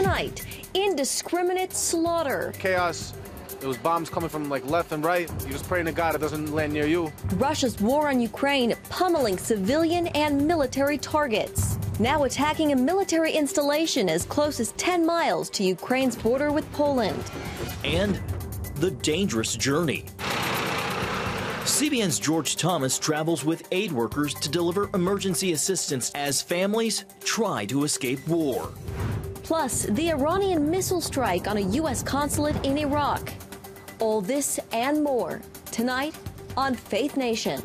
Tonight, indiscriminate slaughter. Chaos. There was bombs coming from left and right. You just praying to God it doesn't land near you. Russia's war on Ukraine pummeling civilian and military targets. Now attacking a military installation as close as 10 miles to Ukraine's border with Poland. And the dangerous journey. CBN's George Thomas travels with aid workers to deliver emergency assistance as families try to escape war. Plus, the Iranian missile strike on a U.S. consulate in Iraq. All this and more tonight on Faith Nation.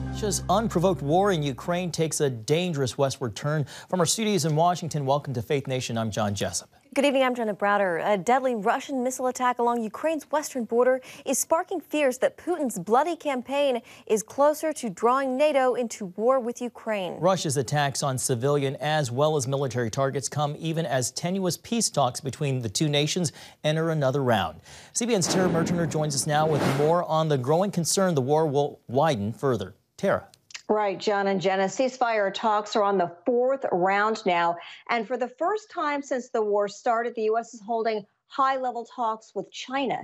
Russia's unprovoked war in Ukraine takes a dangerous westward turn. From our studios in Washington, welcome to Faith Nation. I'm John Jessup. Good evening, I'm Jenna Browder. A deadly Russian missile attack along Ukraine's western border is sparking fears that Putin's bloody campaign is closer to drawing NATO into war with Ukraine. Russia's attacks on civilian as well as military targets come even as tenuous peace talks between the two nations enter another round. CBN's Tara Mertner joins us now with more on the growing concern the war will widen further. Tara. Right, John and Jenna. Ceasefire talks are on the fourth round now. And for the first time since the war started, the U.S. is holding high-level talks with China.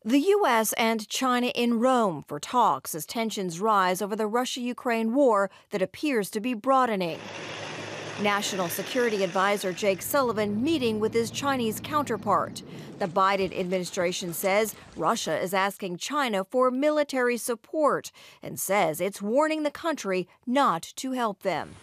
The U.S. and China in Rome for talks as tensions rise over the Russia-Ukraine war that appears to be broadening. National Security Advisor Jake Sullivan meeting with his Chinese counterpart. The Biden administration says Russia is asking China for military support and says it's warning the country not to help them.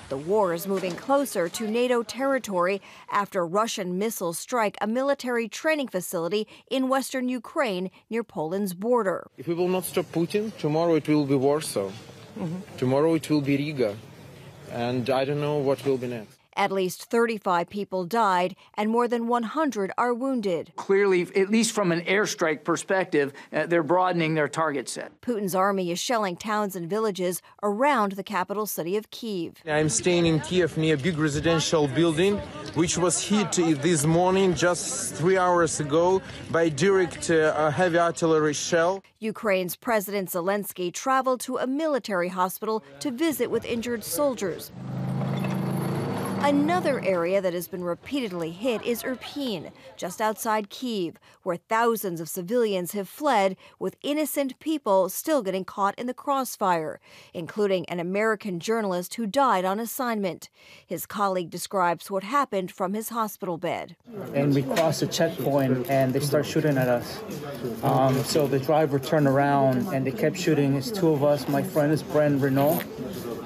The war is moving closer to NATO territory after Russian missiles strike a military training facility in western Ukraine near Poland's border. If we will not stop Putin, tomorrow it will be Warsaw. Tomorrow it will be Riga. And I don't know what will be next. At least 35 people died and more than 100 are wounded. Clearly, at least from an airstrike perspective, they're broadening their target set. Putin's army is shelling towns and villages around the capital city of Kyiv. I'm staying in Kiev near a big residential building, which was hit this morning, just 3 hours ago, by direct heavy artillery shell. Ukraine's President Zelensky traveled to a military hospital to visit with injured soldiers. Another area that has been repeatedly hit is Irpin, just outside Kyiv, where thousands of civilians have fled, with innocent people still getting caught in the crossfire, including an American journalist who died on assignment. His colleague describes what happened from his hospital bed. And we crossed a checkpoint and they start shooting at us. So the driver turned around and they kept shooting. It's two of us. My friend is Brent Renault,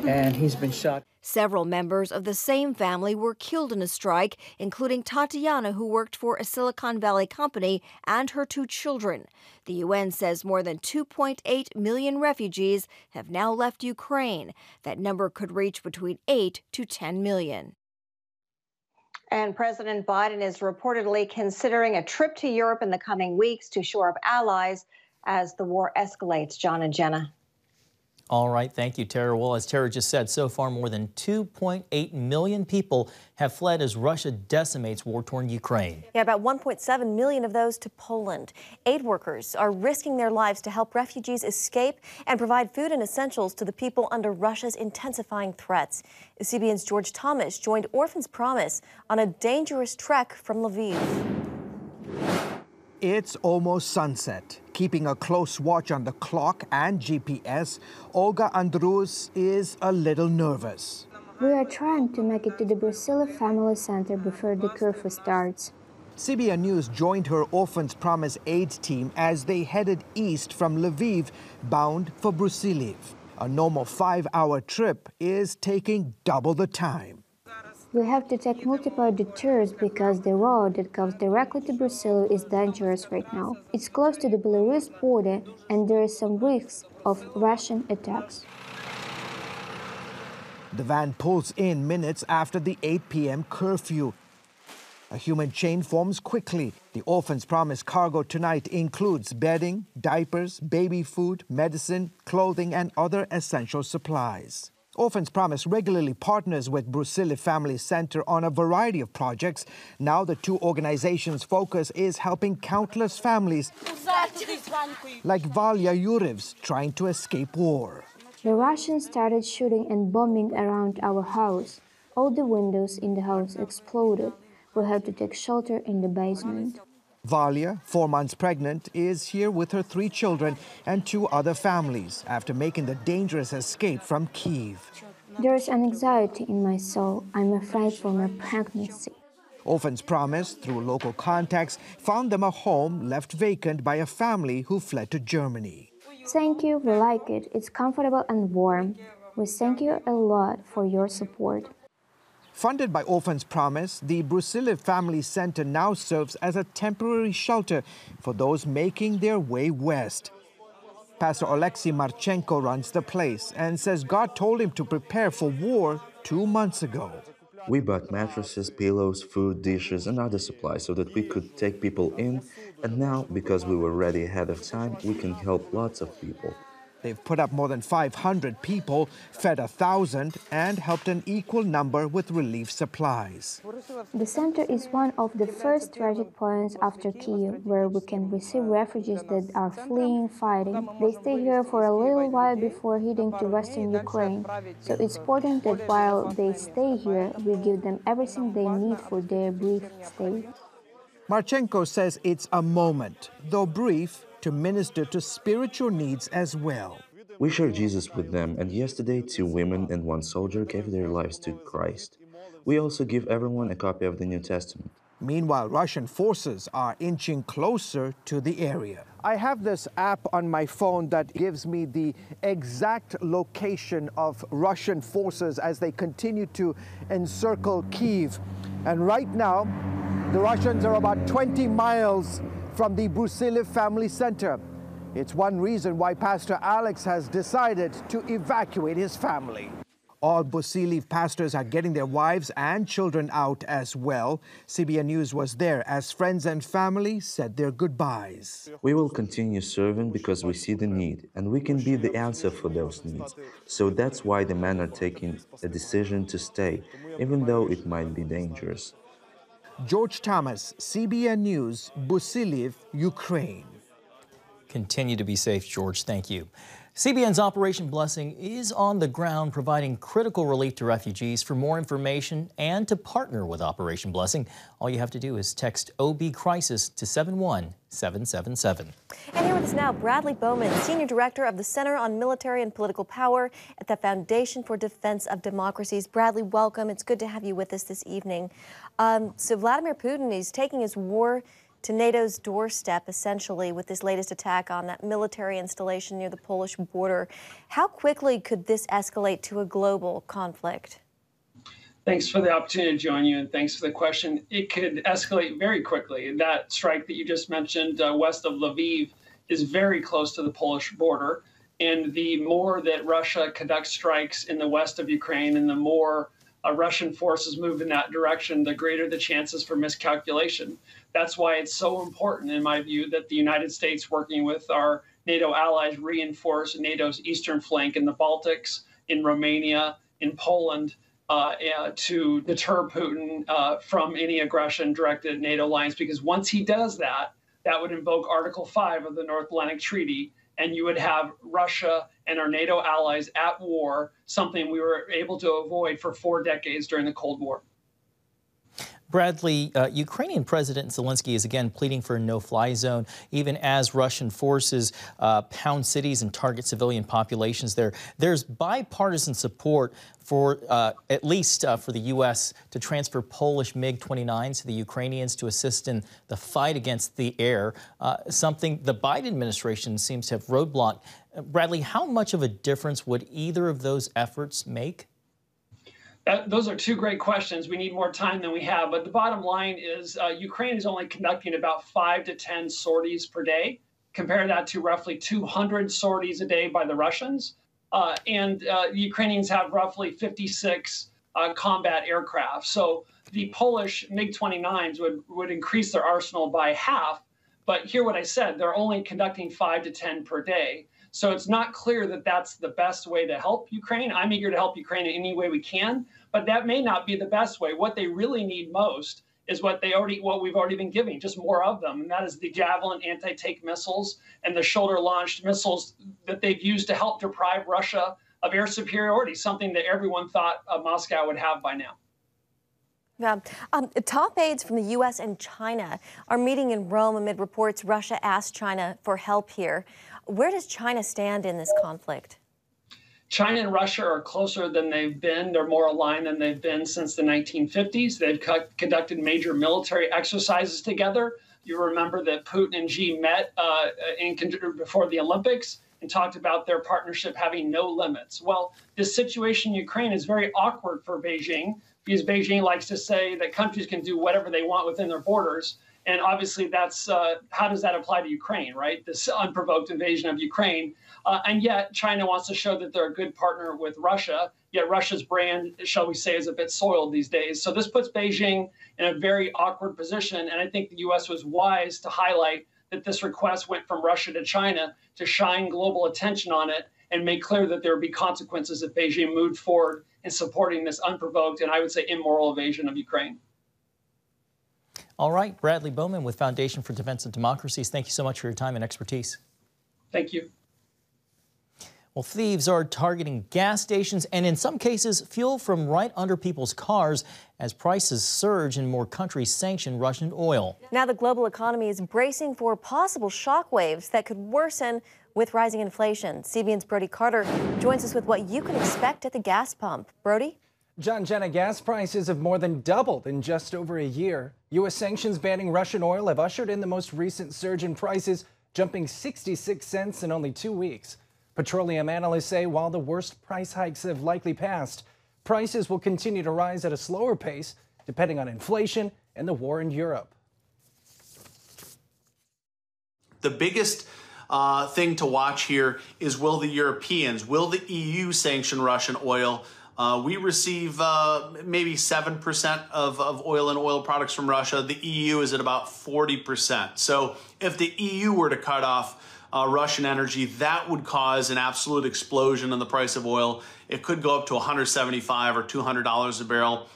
and he's been shot. Several members of the same family were killed in a strike, including Tatiana, who worked for a Silicon Valley company, and her two children. The UN says more than 2.8 million refugees have now left Ukraine. That number could reach between 8 to 10 million. And President Biden is reportedly considering a trip to Europe in the coming weeks to shore up allies as the war escalates. John and Jenna. All right, thank you, Tara. Well, as Tara just said, so far more than 2.8 million people have fled as Russia decimates war-torn Ukraine. Yeah, about 1.7 million of those to Poland. Aid workers are risking their lives to help refugees escape and provide food and essentials to the people under Russia's intensifying threats. CBN's George Thomas joined Orphans Promise on a dangerous trek from Lviv. It's almost sunset. Keeping a close watch on the clock and GPS, Olga Andrus is a little nervous. We are trying to make it to the Brasilia Family Center before the curfew starts. CBN News joined her Orphans Promise aid team as they headed east from Lviv, bound for Brasilia. A normal 5-hour trip is taking double the time. We have to take multiple detours because the road that goes directly to Brasilia is dangerous right now. It's close to the Belarus border and there is some risk of Russian attacks. The van pulls in minutes after the 8 p.m. curfew. A human chain forms quickly. The Orphans Promise cargo tonight includes bedding, diapers, baby food, medicine, clothing, and other essential supplies. Orphans Promise regularly partners with Brusile Family Center on a variety of projects. Now the two organizations' focus is helping countless families like Valya Yurev's trying to escape war. The Russians started shooting and bombing around our house. All the windows in the house exploded. We had to take shelter in the basement. Valya, 4 months pregnant, is here with her 3 children and 2 other families after making the dangerous escape from Kyiv. There is an anxiety in my soul. I'm afraid for my pregnancy. Orphans Promise, through local contacts, found them a home left vacant by a family who fled to Germany. Thank you, we like it. It's comfortable and warm. We thank you a lot for your support. Funded by Orphans Promise, the Brusile Family Center now serves as a temporary shelter for those making their way west. Pastor Alexei Marchenko runs the place and says God told him to prepare for war 2 months ago. We bought mattresses, pillows, food, dishes, and other supplies so that we could take people in, and now, because we were ready ahead of time, we can help lots of people. They've put up more than 500 people, fed 1,000, and helped an equal number with relief supplies. The center is one of the first strategic points after Kyiv, where we can receive refugees that are fleeing fighting. They stay here for a little while before heading to western Ukraine. So it's important that while they stay here, we give them everything they need for their brief stay. Marchenko says it's a moment, though brief, to minister to spiritual needs as well. We share Jesus with them, and yesterday 2 women and 1 soldier gave their lives to Christ. We also give everyone a copy of the New Testament. Meanwhile, Russian forces are inching closer to the area. I have this app on my phone that gives me the exact location of Russian forces as they continue to encircle Kyiv. And right now, the Russians are about 20 miles from the Brusile Family Center. It's one reason why Pastor Alex has decided to evacuate his family. All Brusile pastors are getting their wives and children out as well. CBN News was there as friends and family said their goodbyes. We will continue serving because we see the need, and we can be the answer for those needs. So that's why the men are taking a decision to stay, even though it might be dangerous. George Thomas, CBN News, Brusile, Ukraine. Continue to be safe, George. Thank you. CBN's Operation Blessing is on the ground providing critical relief to refugees. For more information and to partner with Operation Blessing, all you have to do is text OB Crisis to 71777. And here with us now, Bradley Bowman, Senior Director of the Center on Military and Political Power at the Foundation for Defense of Democracies. Bradley, welcome. It's good to have you with us this evening. So Vladimir Putin is taking his war to NATO's doorstep, essentially, with this latest attack on that military installation near the Polish border. How quickly could this escalate to a global conflict? Thanks for the opportunity to join you, and thanks for the question. It could escalate very quickly. That strike that you just mentioned west of Lviv is very close to the Polish border, and the more that Russia conducts strikes in the west of Ukraine and the more Russian forces move in that direction, the greater the chances for miscalculation. That's why it's so important, in my view, that the United States, working with our NATO allies, reinforce NATO's eastern flank in the Baltics, in Romania, in Poland, to deter Putin from any aggression directed at NATO lines. Because once he does that, that would invoke Article 5 of the North Atlantic Treaty, and you would have Russia and our NATO allies at war, something we were able to avoid for 4 decades during the Cold War. Bradley, Ukrainian President Zelensky is again pleading for a no-fly zone, even as Russian forces pound cities and target civilian populations there. There's bipartisan support for, at least for the U.S., to transfer Polish MiG-29s to the Ukrainians to assist in the fight against the air, something the Biden administration seems to have roadblocked. Bradley, how much of a difference would either of those efforts make? Those are 2 great questions. We need more time than we have. But the bottom line is Ukraine is only conducting about 5 to 10 sorties per day. Compare that to roughly 200 sorties a day by the Russians. And the Ukrainians have roughly 56 combat aircraft. So the Polish MiG-29s would increase their arsenal by half. But hear what I said, they're only conducting 5 to 10 per day. So it's not clear that that's the best way to help Ukraine. I'm eager to help Ukraine in any way we can, but that may not be the best way. What they really need most is what we've already been giving, just more of them. And that is the Javelin anti-tank missiles and the shoulder-launched missiles that they've used to help deprive Russia of air superiority, something that everyone thought Moscow would have by now. Yeah. Top aides from the U.S. and China are meeting in Rome amid reports Russia asked China for help here. Where does China stand in this conflict? China and Russia are closer than they've been. They're more aligned than they've been since the 1950s. They've conducted major military exercises together. You remember that Putin and Xi met before the Olympics and talked about their partnership having no limits. Well, this situation in Ukraine is very awkward for Beijing, because Beijing likes to say that countries can do whatever they want within their borders. And obviously that's, how does that apply to Ukraine, right? This unprovoked invasion of Ukraine. And yet China wants to show that they're a good partner with Russia, yet Russia's brand, shall we say, is a bit soiled these days. So this puts Beijing in a very awkward position. And I think the U.S. was wise to highlight that this request went from Russia to China to shine global attention on it and make clear that there would be consequences if Beijing moved forward in supporting this unprovoked and I would say immoral invasion of Ukraine. All right, Bradley Bowman with Foundation for Defense of Democracies. Thank you so much for your time and expertise. Thank you. Well, thieves are targeting gas stations and in some cases fuel from right under people's cars as prices surge and more countries sanction Russian oil. Now the global economy is bracing for possible shockwaves that could worsen with rising inflation. CBN's Brody Carter joins us with what you can expect at the gas pump. Brody? John, Jenna, gas prices have more than doubled in just over a year. U.S. sanctions banning Russian oil have ushered in the most recent surge in prices, jumping 66 cents in only 2 weeks. Petroleum analysts say while the worst price hikes have likely passed, prices will continue to rise at a slower pace, depending on inflation and the war in Europe. The biggest thing to watch here is will the Europeans, will the EU sanction Russian oil? We receive maybe 7% of oil and oil products from Russia. The EU is at about 40%. So if the EU were to cut off Russian energy, that would cause an absolute explosion in the price of oil. It could go up to $175 or $200 a barrel.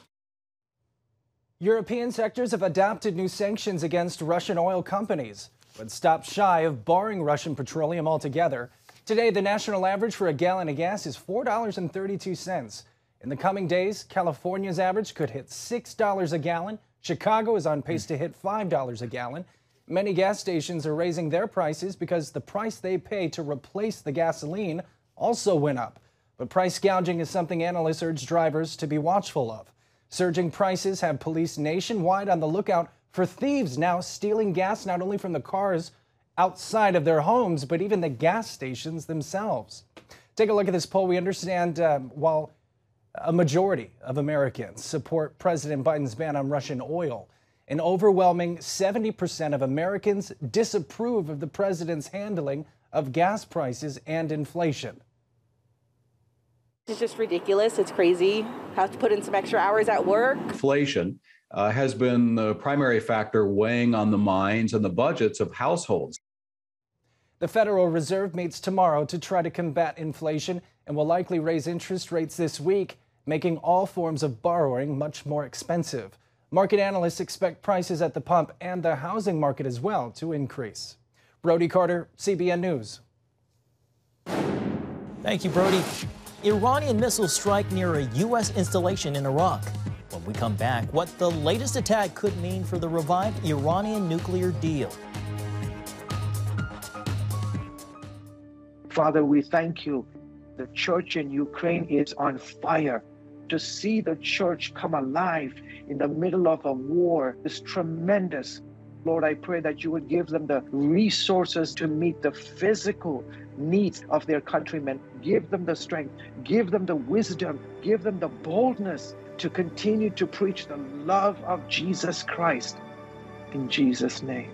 European sectors have adopted new sanctions against Russian oil companies, but stopped shy of barring Russian petroleum altogether. Today, the national average for a gallon of gas is $4.32. In the coming days, California's average could hit $6 a gallon. Chicago is on pace to hit $5 a gallon. Many gas stations are raising their prices because the price they pay to replace the gasoline also went up. But price gouging is something analysts urge drivers to be watchful of. Surging prices have police nationwide on the lookout for thieves now stealing gas not only from the cars outside of their homes, but even the gas stations themselves. Take a look at this poll. We understand while a majority of Americans support President Biden's ban on Russian oil, an overwhelming 70% of Americans disapprove of the president's handling of gas prices and inflation. It's just ridiculous. It's crazy. Have to put in some extra hours at work. Inflation has been the primary factor weighing on the minds and the budgets of households. The Federal Reserve meets tomorrow to try to combat inflation and will likely raise interest rates this week, making all forms of borrowing much more expensive. Market analysts expect prices at the pump and the housing market as well to increase. Brody Carter, CBN News. Thank you, Brody. Iranian missiles strike near a U.S. installation in Iraq. When we come back, what the latest attack could mean for the revived Iranian nuclear deal. Father, we thank you. The church in Ukraine is on fire. To see the church come alive in the middle of a war is tremendous. Lord, I pray that you would give them the resources to meet the physical needs of their countrymen. Give them the strength, give them the wisdom, give them the boldness to continue to preach the love of Jesus Christ. In Jesus' name.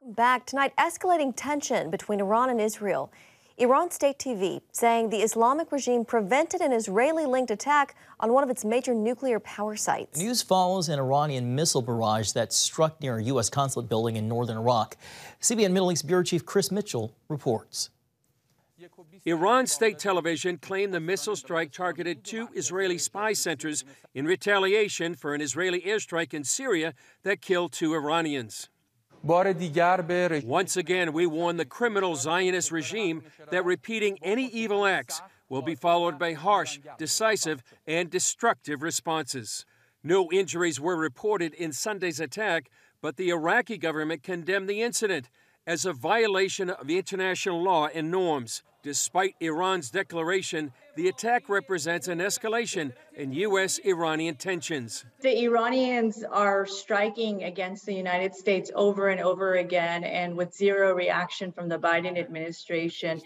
Back tonight, escalating tension between Iran and Israel. Iran State TV saying the Islamic regime prevented an Israeli-linked attack on one of its major nuclear power sites. The news follows an Iranian missile barrage that struck near a U.S. consulate building in northern Iraq. CBN Middle East Bureau Chief Chris Mitchell reports. Iran state television claimed the missile strike targeted 2 Israeli spy centers in retaliation for an Israeli airstrike in Syria that killed 2 Iranians. Once again, we warn the criminal Zionist regime that repeating any evil acts will be followed by harsh, decisive, and destructive responses. No injuries were reported in Sunday's attack, but the Iraqi government condemned the incident as a violation of international law and norms. Despite Iran's declaration, the attack represents an escalation in U.S.-Iranian tensions. The Iranians are striking against the United States over and over again, and with zero reaction from the Biden administration.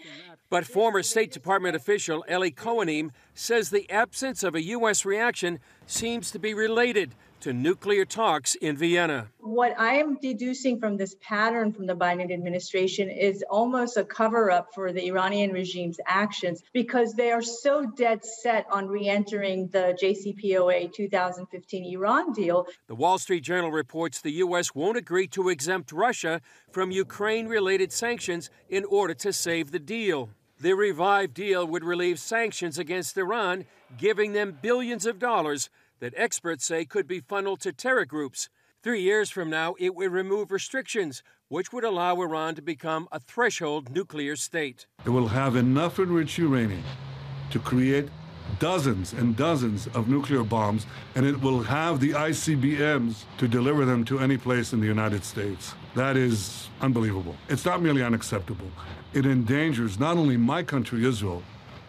But former State Department official Eli Cohenim says the absence of a U.S. reaction seems to be related to nuclear talks in Vienna. What I am deducing from this pattern from the Biden administration is almost a cover-up for the Iranian regime's actions, because they are so dead set on re-entering the JCPOA 2015 Iran deal. The Wall Street Journal reports the U.S. won't agree to exempt Russia from Ukraine-related sanctions in order to save the deal. The revived deal would relieve sanctions against Iran, giving them billions of dollars that experts say could be funneled to terror groups. 3 years from now, it would remove restrictions, which would allow Iran to become a threshold nuclear state. It will have enough enriched uranium to create dozens and dozens of nuclear bombs, and it will have the ICBMs to deliver them to any place in the United States. That is unbelievable. It's not merely unacceptable. It endangers not only my country, Israel,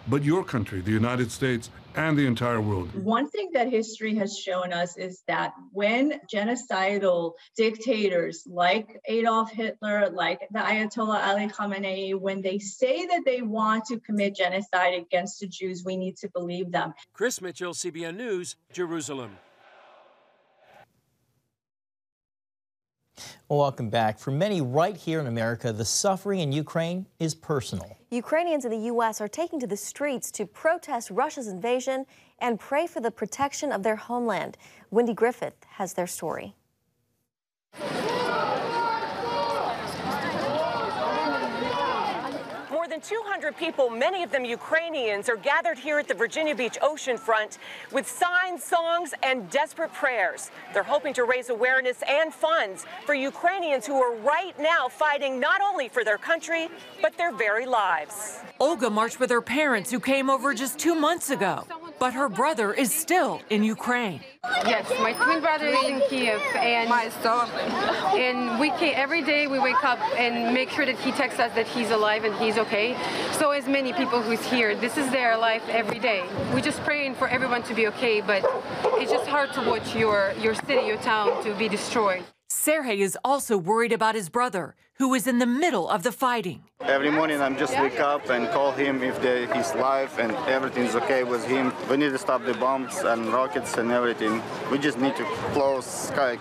but your country, the United States, and the entire world. One thing that history has shown us is that when genocidal dictators like Adolf Hitler, like the Ayatollah Ali Khamenei, when they say that they want to commit genocide against the Jews, we need to believe them. Chris Mitchell, CBN News, Jerusalem. Well, welcome back. For many right here in America, the suffering in Ukraine is personal. Ukrainians in the U.S. are taking to the streets to protest Russia's invasion and pray for the protection of their homeland. Wendy Griffith has their story. More than 200 people, many of them Ukrainians, are gathered here at the Virginia Beach oceanfront with signs, songs, and desperate prayers. They're hoping to raise awareness and funds for Ukrainians who are right now fighting not only for their country, but their very lives. Olga marched with her parents who came over just 2 months ago, but her brother is still in Ukraine. Yes, my twin brother is in Kiev, and my son. And every day we wake up and make sure that he texts us that he's alive and he's okay. So as many people who's here, this is their life every day. We're just praying for everyone to be okay, but it's just hard to watch your city, your town to be destroyed. Sergei is also worried about his brother, who is in the middle of the fighting. Every morning I'm just wake up and call him if he's alive and everything's okay with him. We need to stop the bombs and rockets and everything. We just need to close sky.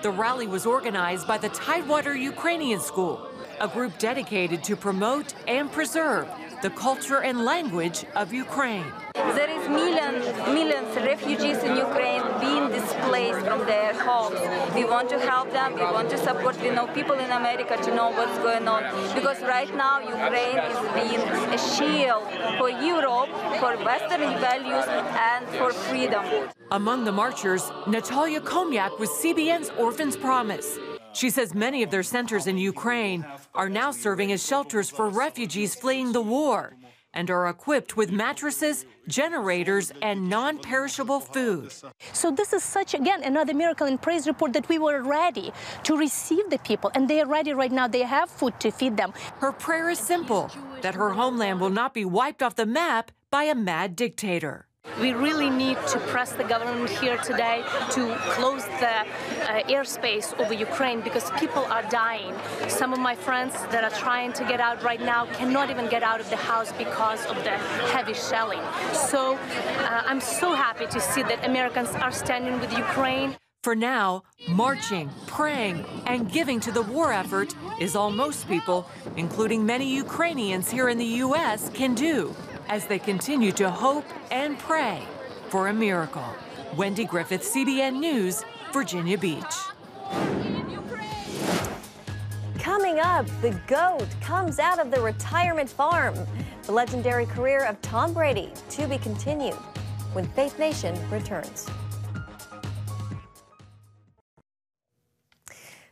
The rally was organized by the Tidewater Ukrainian School, a group dedicated to promote and preserve the culture and language of Ukraine. There is millions of refugees in Ukraine being displaced from their homes. We want to help them. We want to support. We know people in America to know what's going on. Because right now Ukraine is being a shield for Europe, for Western values, and for freedom. Among the marchers, Natalia Komyak with CBN's Orphans Promise. She says many of their centers in Ukraine are now serving as shelters for refugees fleeing the war and are equipped with mattresses, generators, and non-perishable food. So this is such, again, another miracle and praise report that we were ready to receive the people, and they are ready right now. They have food to feed them. Her prayer is simple, that her homeland will not be wiped off the map by a mad dictator. We really need to press the government here today to close the airspace over Ukraine because people are dying. Some of my friends that are trying to get out right now cannot even get out of the house because of the heavy shelling. So I'm so happy to see that Americans are standing with Ukraine. For now, marching, praying, and giving to the war effort is all most people, including many Ukrainians here in the U.S., can do as they continue to hope and pray for a miracle. Wendy Griffith, CBN News, Virginia Beach. Coming up, the GOAT comes out of the retirement farm. The legendary career of Tom Brady to be continued when Faith Nation returns.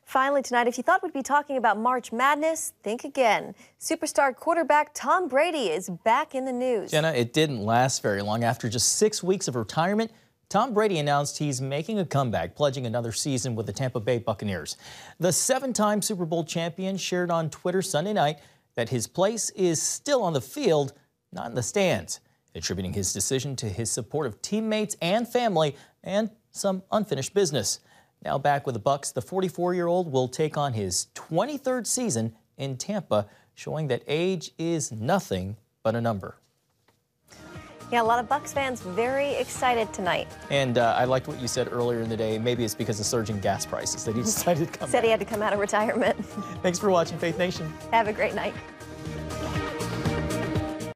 Finally tonight, if you thought we'd be talking about March Madness, think again. Superstar quarterback Tom Brady is back in the news. Jenna, it didn't last very long. After just 6 weeks of retirement, Tom Brady announced he's making a comeback, pledging another season with the Tampa Bay Buccaneers. The 7-time Super Bowl champion shared on Twitter Sunday night that his place is still on the field, not in the stands, attributing his decision to his support of teammates and family and some unfinished business. Now back with the Bucs, the 44-year-old will take on his 23rd season in Tampa, showing that age is nothing but a number. Yeah, a lot of Bucs fans very excited tonight. And I liked what you said earlier in the day. Maybe it's because of surging gas prices that he decided to come Said back. he had to come out of retirement. Thanks for watching Faith Nation. Have a great night.